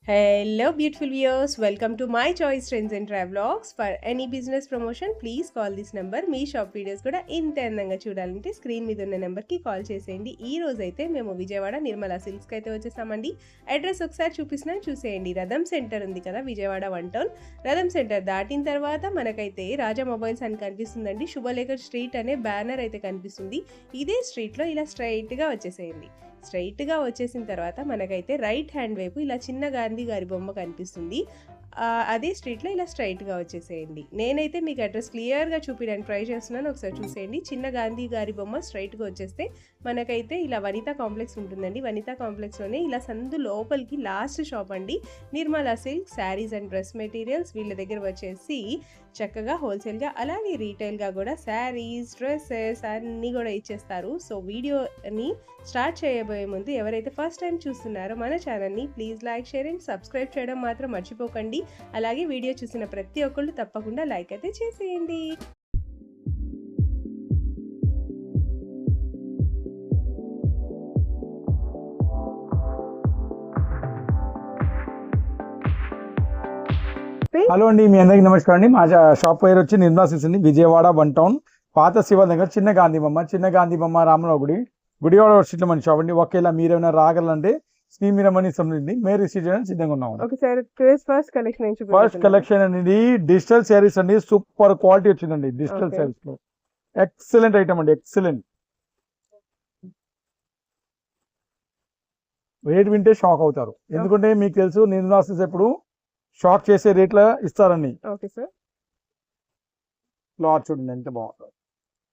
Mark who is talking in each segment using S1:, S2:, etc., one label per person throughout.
S1: Hello, beautiful viewers. Welcome to my choice trends and travelogs. For any business promotion, please call this number. Me shop videos కూడా ఇంత అందంగా చూడాలంటే screen మీద ఉన్న నెంబర్కి call చేసేయండి. ఈ రోజు అయితే మేము విజయవాడ నిర్మలా సిల్క్స్కి అయితే వచ్చేసామండి. అడ్రస్ ఒకసారి చూపిస్తున్నాను, చూసేయండి. రథం సెంటర్ ఉంది కదా విజయవాడ 1 టౌన్. రథం సెంటర్ దాటిన తర్వాత మనకైతే రాజా మొబైల్స్ అని కనిపిస్తుందండి. శుభలేఖర్ స్ట్రీట్ అనే బ్యానర్ అయితే కనిపిస్తుంది. ఇదే స్ట్రీట్లో ఇలా స్ట్రైట్గా వచ్చేసేయండి. స్ట్రైట్గా వచ్చేసిన తర్వాత మనకైతే రైట్ హ్యాండ్ వైపు ఇలా చిన్న గాంధీ గారి బొమ్మ కనిపిస్తుంది. అదే స్ట్రీట్లో ఇలా స్ట్రైట్గా వచ్చేసేయండి. నేనైతే మీకు అడ్రస్ క్లియర్గా చూపించడానికి ట్రై చేస్తున్నాను, ఒకసారి చూసేయండి. చిన్న గాంధీ గారి బొమ్మ స్ట్రైట్గా వచ్చేస్తే మనకైతే ఇలా వనితా కాంప్లెక్స్ ఉంటుందండి. వనితా కాంప్లెక్స్లోనే ఇలా సందు లోపలికి లాస్ట్ షాప్ అండి Nirmala silk saris and dress materials. వీళ్ళ దగ్గర వచ్చేసి చక్కగా హోల్సేల్గా అలాగే రీటైల్గా కూడా శారీస్ డ్రెస్సెస్ అన్నీ కూడా ఇచ్చేస్తారు. సో వీడియోని స్టార్ట్ చేయబోయే ముందు ఎవరైతే ఫస్ట్ టైం చూస్తున్నారో మన ఛానల్ని please like share and subscribe చేయడం మాత్రం మర్చిపోకండి. అలాగే వీడియో చూసిన ప్రతి ఒక్కళ్ళు తప్పకుండా లైక్ అయితే చేసేయండి.
S2: హలో అండి, మీ అందరికి నమస్కారం అండి. మా షాప్ పేరు వచ్చి నిర్మలా సిల్క్స్ అండి, విజయవాడ 1 టౌన్. పాత శివ దగ్గర చిన్న గాంధీ బొమ్మ రామరావు గుడివాడ స్ట్రీట్లో మన షాప్ అండి. ఒకేలా మీరేమైనా రాగలంటే స్క్రీన్ మీద మనీ సంబంధించి మీరు రిసీవ్ చేయడానికి సిద్ధంగా ఉన్నాం.
S1: ఫస్ట్
S2: కలెక్షన్ అనేది డిజిటల్ శారీస్ అండి. సూపర్ క్వాలిటీ వచ్చిందండి డిజిటల్ శారీస్ లో. ఎక్సలెంట్ ఐటమ్ అండి, ఎక్సలెంట్. రేట్ వింటే షాక్ అవుతారు, ఎందుకంటే మీకు తెలుసు నిర్మలా సిల్క్స్ ఎప్పుడు షాక్ చేసే రేట్ల ఇస్తారండి. క్లాత్ చూడండి ఎంత బాగుంటుంది,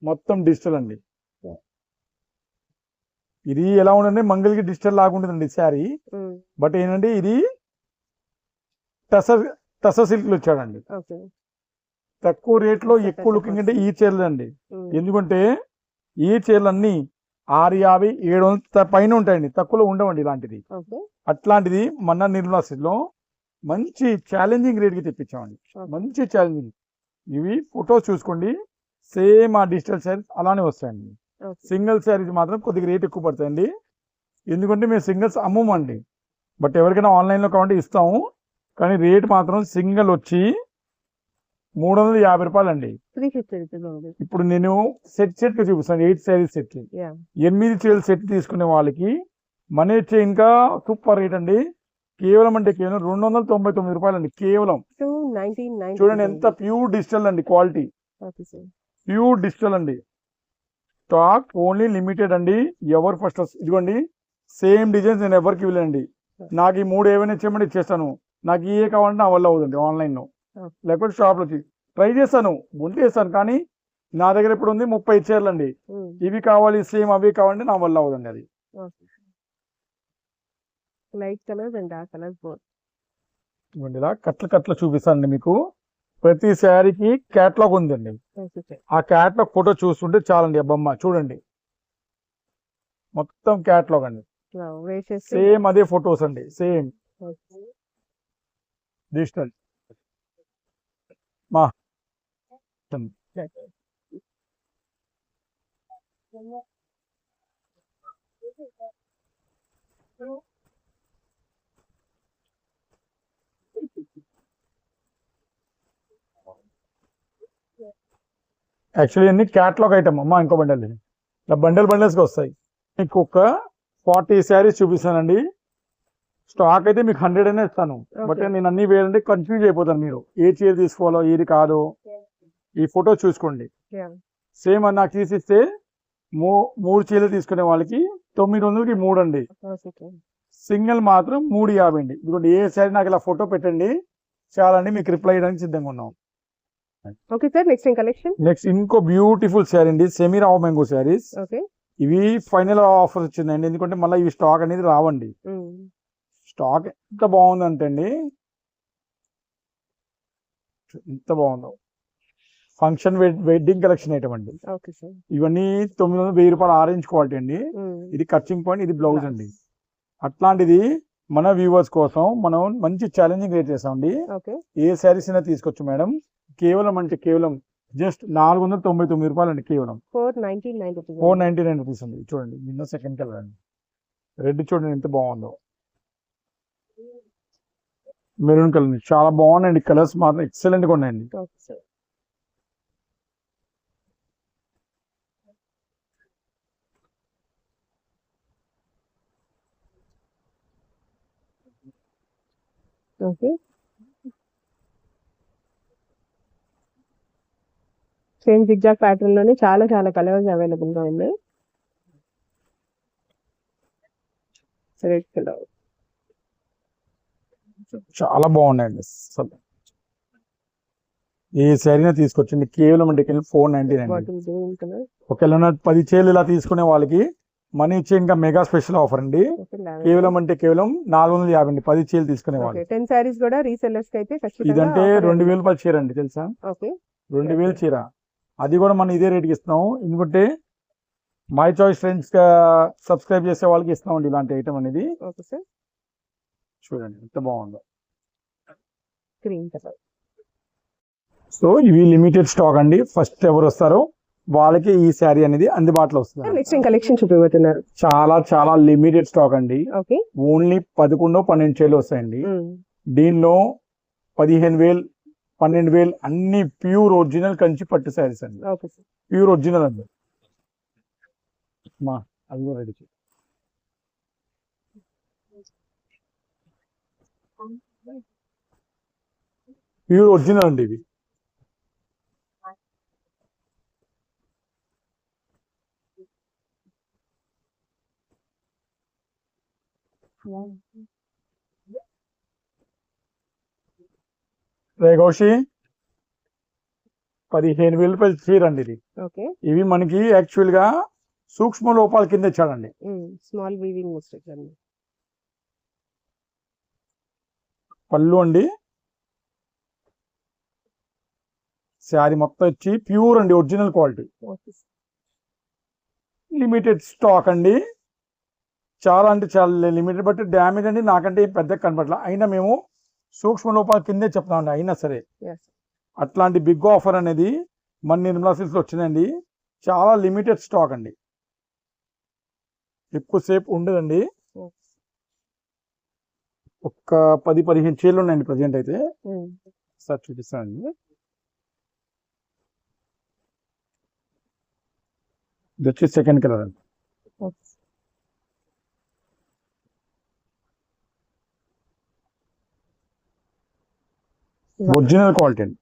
S2: మొత్తం డిజిటల్ అండి. ఇది ఎలా ఉండండి, మంగళగిరి డిజిటల్ లాగా ఉంటుందండి శారీ. బట్ ఏంటంటే ఇది టసర్ సిల్క్ లో వచ్చాడండి. తక్కువ రేట్ లో ఎక్కువ లుకింగ్ అంటే ఈ చీరలు అండి. ఎందుకంటే ఈ చీరలు అన్ని 650, 700 పైన ఉంటాయండి, తక్కువలో ఉండవండి ఇలాంటిది. అట్లాంటిది మన నిర్మలా సిల్క్ లో మంచి ఛాలెంజింగ్ రేట్ కి తెప్పించామండి. మంచి ఛాలెంజింగ్. ఇవి ఫొటోస్ చూసుకోండి, సేమ్ ఆ డిజిటల్ శారీస్ అలానే వస్తాయండి. సింగిల్ శారీస్ మాత్రం కొద్దిగా రేట్ ఎక్కువ పడతాయండి, ఎందుకంటే మేము సింగిల్స్ అమ్మమండి. బట్ ఎవరికైనా ఆన్లైన్లో కావాలంటే ఇస్తాము, కానీ రేట్ మాత్రం సింగిల్ వచ్చి 350 రూపాయలు అండి. ఇప్పుడు నేను సెట్ చూపిస్తాను. 8 శారీస్ సెట్, 8 చీరల సెట్ తీసుకునే వాళ్ళకి మనీ వచ్చే ఇంకా సూపర్ రేట్ అండి. కేవలం అంటే కేవలం 299 రూపాయలు అండి. కేవలం చూడండి ఎంత ప్యూర్ డిజిటల్ అండి, క్వాలిటీ ప్యూర్ డిజిటల్ అండి. స్టాక్ ఓన్లీ లిమిటెడ్ అండి. ఎవరు ఫస్ట్ ఇదిగోండి, సేమ్ డిజైన్స్ నేను ఎవరికి ఇవ్వలేండి. నాకు ఈ 3 ఏమైనా ఇచ్చేయమంటే ఇచ్చేస్తాను. నాకు ఏ కావాలంటే నా వల్ల అవుతుంది ఆన్లైన్లో, లేకపోతే షాప్లో ట్రై చేస్తాను, చేస్తాను. కానీ నా దగ్గర ఇప్పుడు ఉంది 30 చీరలు అండి. ఇవి కావాలి సేమ్ అవి కావాలంటే నా వల్ల అవుతుంది అది.
S1: Light colours and dark colours both.
S2: ఇలా కట్లు చూపిస్తానండి మీకు. ప్రతి శారీకి క్యాట్లాగ్ ఉందండి. ఆ క్యాట్లాగ్ ఫోటో చూస్తుంటే చాలండి. ఆ బొమ్మ చూడండి, మొత్తం క్యాట్లాగ్ అండి. సేమ్ అదే ఫొటోస్ అండి, సేమ్ డిజిటల్. మా యాక్చువల్లీ అన్ని క్యాట్లాగ్ ఐటమ్ అమ్మా. ఇంకో బండల్ ఇలా బండల్స్గా వస్తాయి. మీకు ఒక 40 శారీస్ చూపిస్తానండి. స్టాక్ అయితే మీకు 100 అయినా ఇస్తాను, బట్ నేను అన్ని వేయాలంటే కన్ఫ్యూజ్ అయిపోతాను. మీరు ఏ చీర తీసుకోవాలో ఏది కాదో ఈ ఫోటో చూసుకోండి. సేమ్ అని నాకు తీసిస్తే 3 చీరలు తీసుకునే వాళ్ళకి 900కి 3 అండి. సింగిల్ మాత్రం 350 అండి. ఇదిగోండి, ఏ శారీ నాకు ఇలా ఫోటో పెట్టండి చాలండి, మీకు రిప్లై చేయడానికి సిద్ధంగా ఉన్నాం.
S1: ఓకే సార్,
S2: నెక్స్ట్ ఇంకో బ్యూటిఫుల్ శారీ అండి, సెమీ రావ్ మ్యాంగో శారీస్. ఇవి ఫైనల్ ఆఫర్ వచ్చిందండి, ఎందుకంటే మళ్ళీ ఇవి స్టాక్ అనేది రావండి. స్టాక్ ఎంత బాగుందంటే అండి, ఎంత బాగుందో. ఫంక్షన్ వెడ్డింగ్ కలెక్షన్ ఐటమ్ అండి. ఇవన్నీ 900-1000 రూపాయలు ఆరెంజ్ క్వాలిటీ అండి. ఇది కచ్చింగ్ పాయింట్, ఇది బ్లౌజ్ అండి. అట్లాంటిది మన వ్యూవర్స్ కోసం మనం మంచి ఛాలెంజింగ్ రేట్ చేస్తామండి. ఏ శారీస్ అయినా తీసుకోవచ్చు మేడం. కేవలం అంటే కేవలం జస్ట్ 499 రూపాయలు అండి. కేవలం 499 రూపీస్ అండి. చూడండి, నిన్న సెకండ్ కలర్ అండి, రెడ్ చూడండి ఎంత బాగుందో. మెరూన్ కలర్ చాలా బాగున్నాయండి, కలర్స్ మాత్రం ఎక్సలెంట్ గా ఉన్నాయండి.
S1: Okay sir. Okay. Same zigzag pattern లోనే చాలా చాలా కలర్స్ అవైలబుల్ గా ఉన్నాయి. రెడ్ కలర్
S2: చాలా బాగున్నాయండి అసలు. ఏ శారీనా తీసుకొచ్చండి, కేవలం అంటే 499 అండి.
S1: Bottle green colour.
S2: ఒకవేళ 10 చీరలు ఇలా తీసుకునే వాళ్ళకి మనీ ఇచ్చే ఇంకా మెగా స్పెషల్ ఆఫర్ అండి. కేవలం అంటే కేవలం 450 అండి 10 చీరలు తీసుకునే వాళ్ళు.
S1: 10 సారీస్ కూడా రీసెల్లర్స్ కి అయితే ఖచ్చితంగా
S2: ఇదంటే
S1: offer
S2: 2000 రూపాయల చీర అండి తెలుసా,
S1: ఓకే.
S2: 2000 చీర. అది కూడా మనం ఇదే రేట్కి ఇస్తున్నాం, ఎందుకంటే మై చాయిస్ ఫ్రెండ్స్ సబ్స్క్రైబ్ చేసే వాళ్ళకి ఇస్తామండి ఇలాంటి ఐటమ్ అనేది.
S1: Okay sir.
S2: చూడండి ఎంత బాగుందో.
S1: Green colour.
S2: సో ఇవి లిమిటెడ్ స్టాక్ అండి, ఫస్ట్ ఎవరు వస్తారో వాళ్ళకి ఈ శారీ అనేది అందుబాటులో వస్తుంది.
S1: నెక్స్ట్ ఏం కలెక్షన్ చూపిపోతున్నారు?
S2: చాలా చాలా లిమిటెడ్ స్టాక్ అండి.
S1: ఓకే.
S2: ఓన్లీ 11-12 చీరలు వస్తాయండి. దీనిలో 15,000 12,000 అన్ని ప్యూర్ ఒరిజినల్ కంచి పట్టు శారీస్ అండి.
S1: Okay sir.
S2: ప్యూర్ ఒరిజినల్ అండి. మా అది కూడా రెడీ చేయి. ప్యూర్ ఒరిజినల్ అండి ఇవి. రేగోషి 15,000 రూపాయలు చీర అండి ఇది.
S1: ఓకే.
S2: ఇవి మనకి యాక్చువల్ గా సూక్ష్మ లోపాల కింద ఇచ్చాడండి.
S1: స్మాల్ వీవింగ్ మిస్టేక్ అండి.
S2: పళ్ళు అండి, శారీ మొత్తం వచ్చి ప్యూర్ అండి, ఒరిజినల్ క్వాలిటీ. లిమిటెడ్ స్టాక్ అండి, చాలా అంటే చాలా లిమిటెడ్. బట్ డ్యామేజ్ అండి నాకంటే పెద్ద కనపట్ల, అయినా మేము సూక్ష్మ లోపాల కిందే చెప్తామండి. అయినా సరే అట్లాంటి బిగ్ ఆఫర్ అనేది మన నిర్మలా సిల్క్స్ లో వచ్చిందండి. చాలా లిమిటెడ్ స్టాక్ అండి, ఎక్కువసేపు ఉండదండి. ఒక్క 10-15 చీరలు ఉన్నాయండి ప్రజెంట్ అయితే. సార్ చూపిస్తానండి. ఇది వచ్చి సెకండ్ కలర్ అండి. ఒరిజినల్ క్వాలిటీ అండి.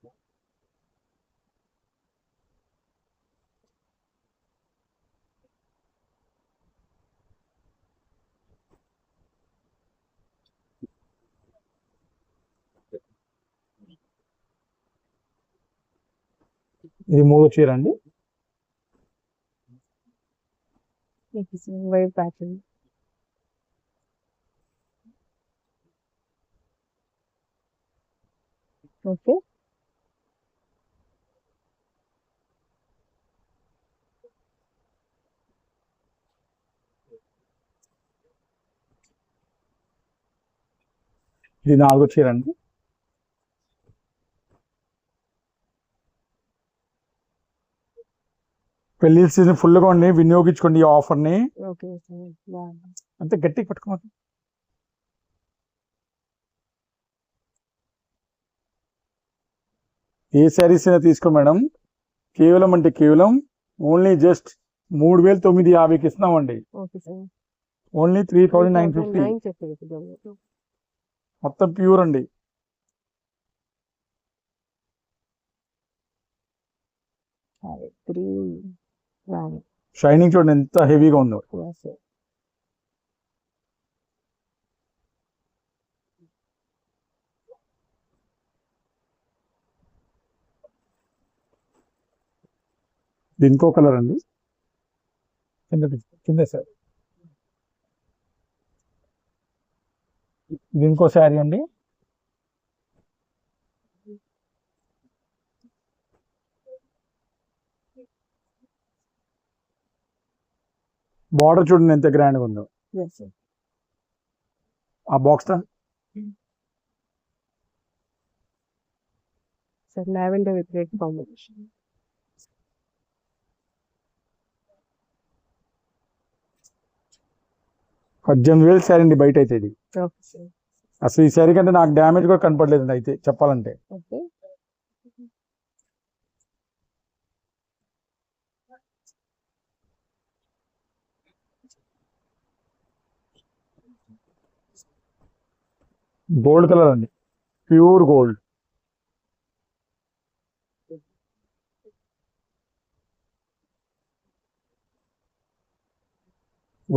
S2: ఇది మూడో చీర అండి.
S1: White pattern. ఓకే.
S2: ఇది నాలుగో చీర అండి. పెళ్లి సీజన్ ఫుల్ గా ఉండి వినియోగించుకోండి ఈ ఆఫర్ ని. అంతే గట్టిగా పట్టుకోమని. ఏ శారీస్ అయినా తీసుకో మేడం, కేవలం అంటే కేవలం ఓన్లీ జస్ట్ 3,950కి ఇస్తున్నామండి. ఓన్లీ 3,950. మొత్తం ప్యూర్ అండి. షైనింగ్ చూడండి ఎంత హెవీగా ఉందో. ఇది ఇంకో కలర్ అండి, కింద సార్. ఇది ఇంకో శారీ అండి. బార్డర్ చూడండి ఎంత గ్రాండ్గా ఉందో. ఆ box
S1: sir lavender with red combination.
S2: 18,000 sari అండి బయట అయితే. ఇది
S1: ఓకే సార్.
S2: అసలు ఈ శారీ కంటే నాకు డ్యామేజ్ కూడా కనపడలేదండి అయితే చెప్పాలంటే.
S1: ఓకే.
S2: గోల్డ్ కలర్ అండి, ప్యూర్ గోల్డ్,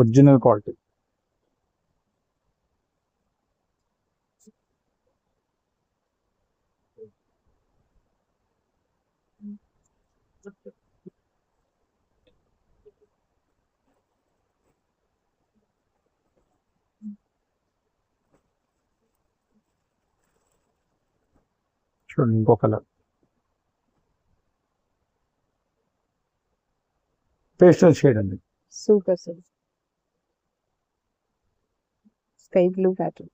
S2: ఒరిజినల్ క్వాలిటీ. చూడండి ఇంకో కలర్, పేస్టల్ షేడ్ అండి.
S1: Super sir. Sky blue pattern.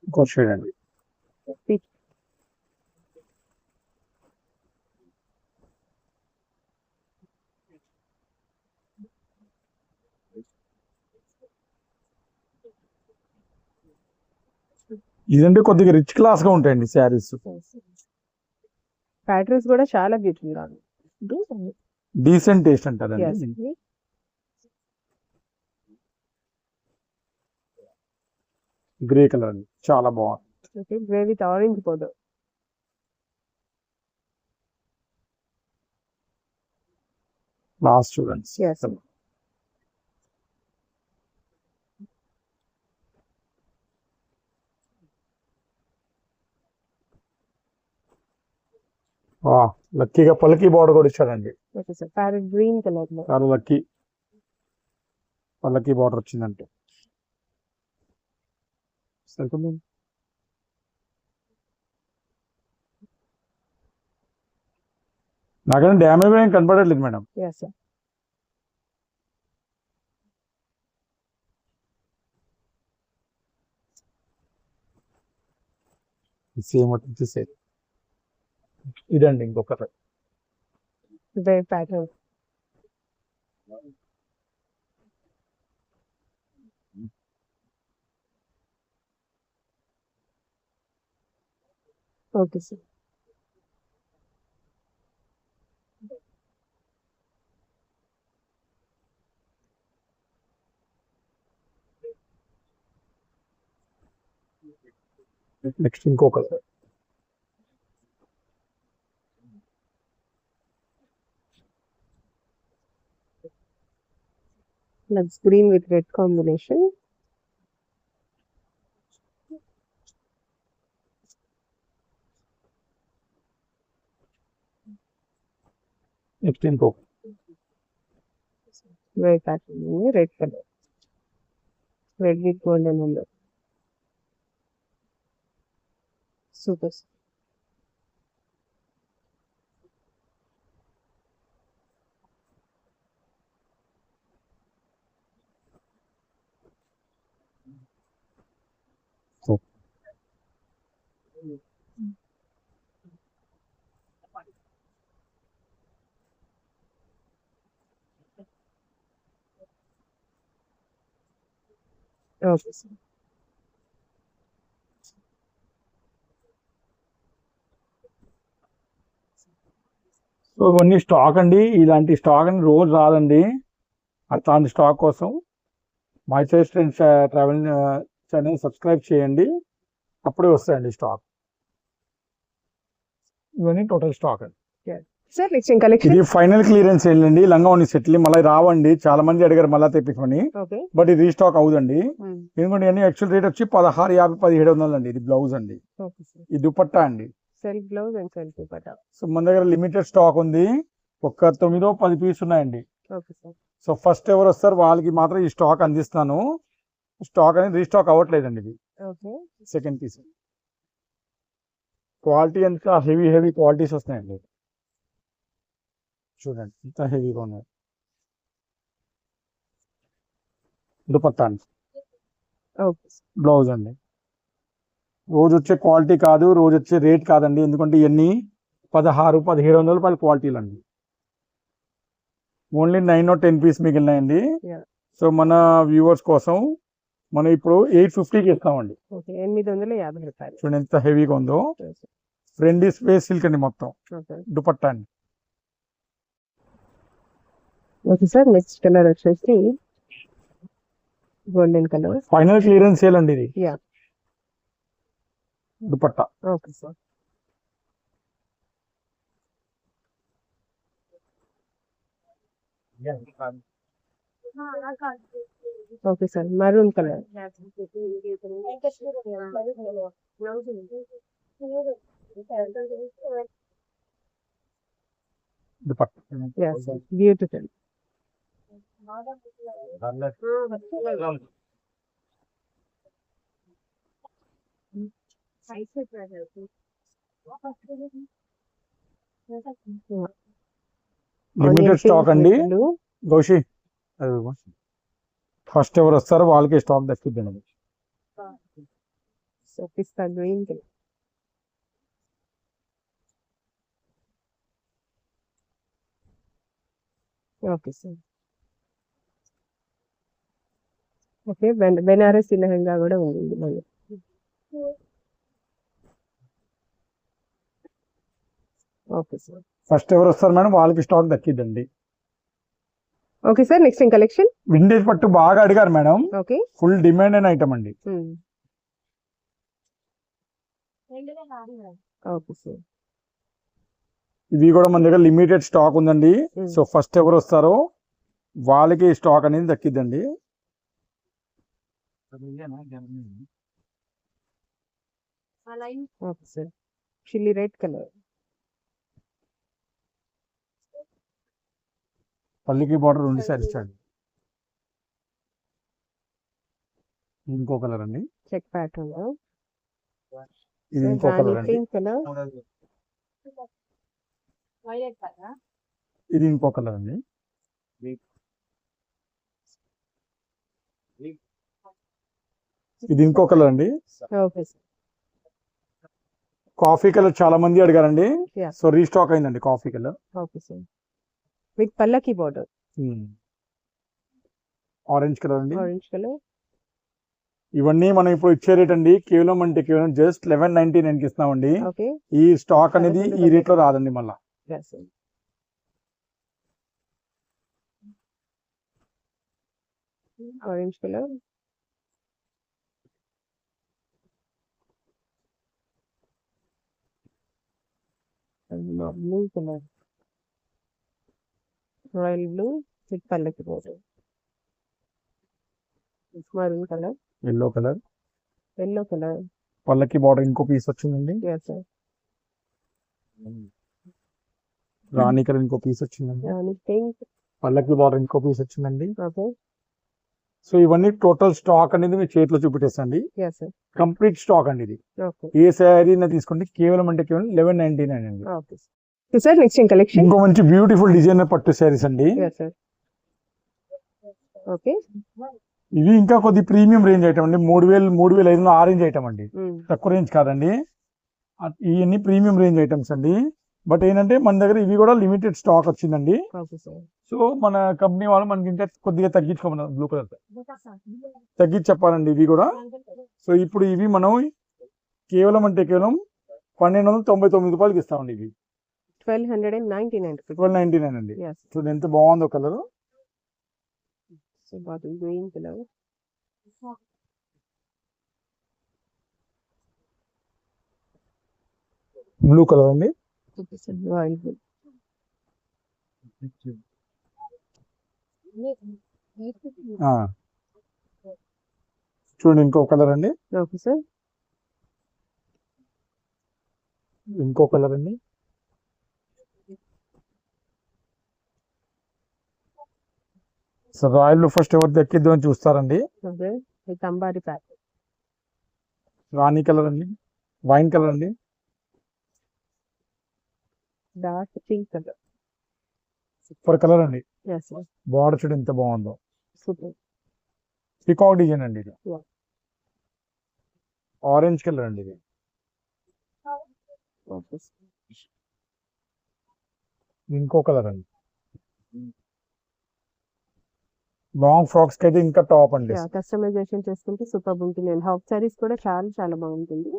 S2: ఇంకో షేడ్ అండి. ఇదంటే కొద్దిగా రిచ్ క్లాస్ గా ఉంటాయండి శారీస్.
S1: ప్యాటర్న్స్ కూడా చాలా బ్యూటిఫుల్ గా ఉంది.
S2: డీసెంట్ టేస్ట్ అంటారండి. గ్రే కలర్ అండి, చాలా బాగుంది.
S1: Grey with orange powder.
S2: Last చూడండి. లక్కీగా పల్లకి బార్డర్ కూడా ఇచ్చాడండి.
S1: ప్యారెట్ గ్రీన్ కలర్ లో
S2: చాలా లక్కీ, పల్లకి బార్డర్ వచ్చిందంటే. సరిపోయింది. నాకైనా డ్యామేజ్ ఏం కనపడట్లేదు మేడం. సేమ్ వచ్చేసేది ఇదండి ఇంకొకటి.
S1: ప్యాటర్న్. Okay sir.
S2: నెక్స్ట్ ఇంకొకటి.
S1: Lux green with red combination.
S2: Next ఇంకో
S1: Red pattern, red color. Red with golden under. Super. Okay, sir.
S2: So ఇవన్నీ స్టాక్ అండి. ఇలాంటి స్టాక్ అని రోజు రాదండి. అట్లాంటి స్టాక్ కోసం my choice trends travel channel subscribe చేయండి, అప్పుడే వస్తాయండి స్టాక్. ఇవన్నీ టోటల్ స్టాక్ అండి.
S1: Sir, next in collection.
S2: ఇది ఫైనల్ క్లియరెన్స్ ఏంటండి, లంగా ఉంది సెట్లు మళ్ళీ రావండి. చాలా మంది అడిగారు మళ్ళీ తెప్పించమని,
S1: Okay.
S2: బట్ ఇది రీస్టాక్ అవుదండి. ఎందుకంటే అన్ని యాక్చువల్ రేట్ వచ్చి 1650 1700 అండి. ఇది బ్లౌజ్ అండి,
S1: Okay, sir.
S2: ఇది దుపట్టా అండి.
S1: Self blouse and self dupatta.
S2: So మన దగ్గర లిమిటెడ్ స్టాక్ ఉంది, ఒక 9-10 పీస్ ఉన్నాయండి.
S1: Okay, sir.
S2: సో ఫస్ట్ ఎవరు వస్తారు వాళ్ళకి మాత్రం ఈ స్టాక్ అందిస్తాను. స్టాక్ అనేది రీస్టాక్ అవ్వట్లేదండి. ఇది
S1: Okay.
S2: Second piece. క్వాలిటీ అంతా హెవీ క్వాలిటీస్ వస్తున్నాయండి. చూడండి ఇంత హెవీగా ఉన్నాయి. దుపట్టా అండి,
S1: Okay.
S2: బ్లౌజ్ అండి. రోజు వచ్చే క్వాలిటీ కాదు, రోజు వచ్చే రేట్ కాదండి. ఎందుకంటే ఇవన్నీ 1600-1700 రూపాయల క్వాలిటీలు అండి. ఓన్లీ 9 or 10 పీస్ మిగిలినాయండి.
S1: Yeah.
S2: సో మన వ్యూవర్స్ కోసం మనం ఇప్పుడు 850కి ఇస్తామండి.
S1: ఓకే, 850 రూపాయలు.
S2: చూడండి ఎంత హెవీగా ఉందో. ఫ్రెండ్ స్పేస్ సిల్క్ అండి మొత్తం. దుపట్టా అండి.
S1: ఓకే సార్, నెక్స్ట్ కలర్ వచ్చేసి golden color.
S2: Final clearance sale అండి ఇది.
S1: Yeah,
S2: dupatta.
S1: Okay sir. Okay sir, maroon color.
S2: Dupatta.
S1: Yeah sir, beautiful.
S2: Limited stock అండి గౌషి. ఫస్ట్ ఎవరు వస్తారో వాళ్ళకి స్టాక్ దక్కుద్దండి.
S1: So pista green color. Okay sir. Okay, Banaras lehenga కూడా ఉంది మళ్ళీ. Okay sir.
S2: ఫస్ట్ ఎవరు వస్తారు మేడం వాళ్ళకి స్టాక్ దక్కిద్దండి.
S1: Okay sir, next in collection
S2: vintage పట్టు బాగా అడిగారు మేడం.
S1: ఓకే,
S2: ఫుల్ డిమాండ్ అయిన ఐటమ్ అండి.
S1: Okay sir.
S2: ఇవి కూడా మన దగ్గర లిమిటెడ్ స్టాక్ ఉందండి. సో ఫస్ట్ ఎవరు వస్తారో వాళ్ళకి స్టాక్ అనేది దక్కిద్దండి.
S1: Okay sir, chilli red color.
S2: పల్లికి బార్డర్ 2 సారీస్ అండి. ఇంకో కలర్ అండి,
S1: చెక్ ప్యాటర్న్.
S2: ఇది ఇంకో కలర్ అండి.
S1: Pink colour.
S2: ఇది ఇంకో కలర్ అండి. ఇది ఇంకో కలర్ అండి.
S1: Okay sir.
S2: కాఫీ కలర్ చాలా మంది అడిగారండి.
S1: Yeah.
S2: సో రీస్టాక్ అయిందండి coffee colour.
S1: Okay sir, with పల్లకి బార్డర్.
S2: ఆరెంజ్ కలర్ అండి.
S1: Orange colour.
S2: ఇవన్నీ మనం ఇప్పుడు ఇచ్చే రేట్ అండి కేవలం అంటే కేవలం జస్ట్ 1199 కి ఇస్తామండి.
S1: ఓకే,
S2: ఈ స్టాక్ అనేది ఈ రేట్ లో రాదండి మళ్ళా.
S1: Orange color. Blue color, royal blue with పల్లకి border. Maroon color.
S2: Yellow color.
S1: Yellow color.
S2: పల్లకి బార్డర్ ఇంకో పీస్ వచ్చిందండి.
S1: yes sir.
S2: రాణి కలర్ ఇంకో పీస్ వచ్చిందండి.
S1: రాణి పింక్.
S2: పల్లకి బార్డర్ ఇంకో పీస్ వచ్చిందండి.
S1: ఓకే,
S2: సో ఇవన్నీ టోటల్ స్టాక్ అనేది మీ చేతిలో చూపెట్టేసండి.
S1: yes sir.
S2: కంప్లీట్ స్టాక్ అండి ఇది.
S1: ఓకే,
S2: ఏ శారీ తీసుకుంటే కేవలం అంటే కేవలం 1199 అండి.
S1: Okay sir. Next in collection
S2: ఇంకో మంచి బ్యూటిఫుల్ డిజైనర్ పట్టు శారీస్ అండి.
S1: yes sir. ఓకే,
S2: ఇవి ఇంకా కొద్ది ప్రీమియం రేంజ్ ఐటమ్ అండి. 3500 ఆ రేంజ్ ఐటమ్ అండి. తక్కువ రేంజ్ కాదండి. ఇవన్నీ ప్రీమియం రేంజ్ ఐటమ్స్ అండి. బట్ ఏంటంటే మన దగ్గర ఇవి కూడా లిమిటెడ్ స్టాక్ వచ్చిందండి. సో మన కంపెనీ వాళ్ళు మనకి ఇంకా కొద్దిగా తగ్గించుకోమన్నారు. బ్లూ కలర్ తగ్గించి చెప్పాలండి ఇవి కూడా. సో ఇప్పుడు ఇవి మనం కేవలం అంటే కేవలం 1299 రూపాయలకి ఇస్తామండి. ఇవి 1299 అండి. చూడండి ఎంత బాగుందో colour.
S1: Green colour.
S2: Blue color అండి. చూడండి ఇంకో కలర్ అండి.
S1: Okay sir.
S2: ఇంకో కలర్ అండి. సో రాయల్ ఫస్ట్ ఎవరు దక్కిద్దు అని చూస్తారండి. రాణి కలర్ అండి. వైన్ కలర్ అండి.
S1: Dark pink colour.
S2: Super colour అండి. బార్డర్ చూడు ఎంత బాగుందో. పికాక్ డిజైన్ అండి ఇది. ఆరెంజ్ కలర్ అండి ఇది.
S1: ఓకే
S2: ఇంకో కలర్ అండి. లాంగ్ ఫ్రాక్స్ కి అయితే ఇంకా టాప్ అండి.
S1: కస్టమైజేషన్ చేసుకుంటే సూపర్ ఉంటుంది అండ్ హాఫ్ సారీస్ కూడా చాలా చాలా బాగుంటుంది.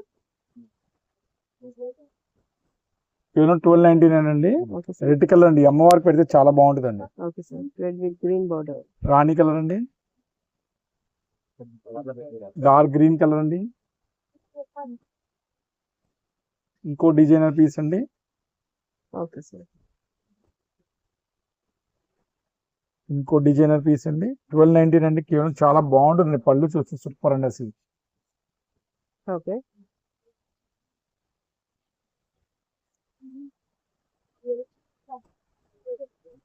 S2: కేవలం 1299 అండి.
S1: Okay sir.
S2: రెడ్ కలర్ అండి, అమ్మవారికి పెడితే చాలా బాగుంటుందండి.
S1: Okay sir. Red with green border.
S2: Rani colour అండి, డార్క్ గ్రీన్ కలర్ అండి. ఇంకో డిజైనర్ పీస్ అండి.
S1: Okay sir.
S2: ఇంకో డిజైనర్ పీస్ అండి. 1299 అండి. కేవలం చాలా బాగుంటుంది. పళ్ళు చూస్తే సూపర్ అండి అసలు.
S1: ఓకే.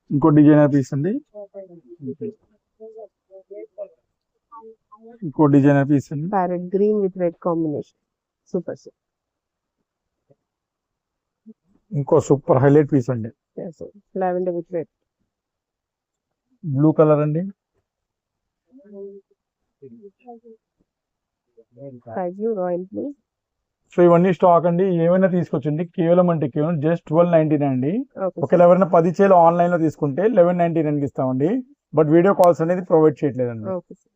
S2: ఇంకో డిజైనర్ పీస్ అండి. ఇంకో డిజైనర్ పీస్ అండి.
S1: Parrot green with red combination. Super sir.
S2: ఇంకో సూపర్ హైలైట్ పీస్ అండి.
S1: Lavender with red.
S2: Blue color అండి.
S1: Royal blue.
S2: సో ఇవన్నీ స్టాక్ అండి. ఏమైనా తీసుకొచ్చండి. కేవలం అంటే కేవలం జస్ట్ 1299 అండి.
S1: ఓకే
S2: ఒకవేళ ఎవరైనా 10 చీరలు ఆన్లైన్ లో తీసుకుంటే 1199 కి ఇస్తామండి. బట్ వీడియో కాల్స్ అనేది ప్రొవైడ్ చేయట్లేదండి.
S1: Okay sir.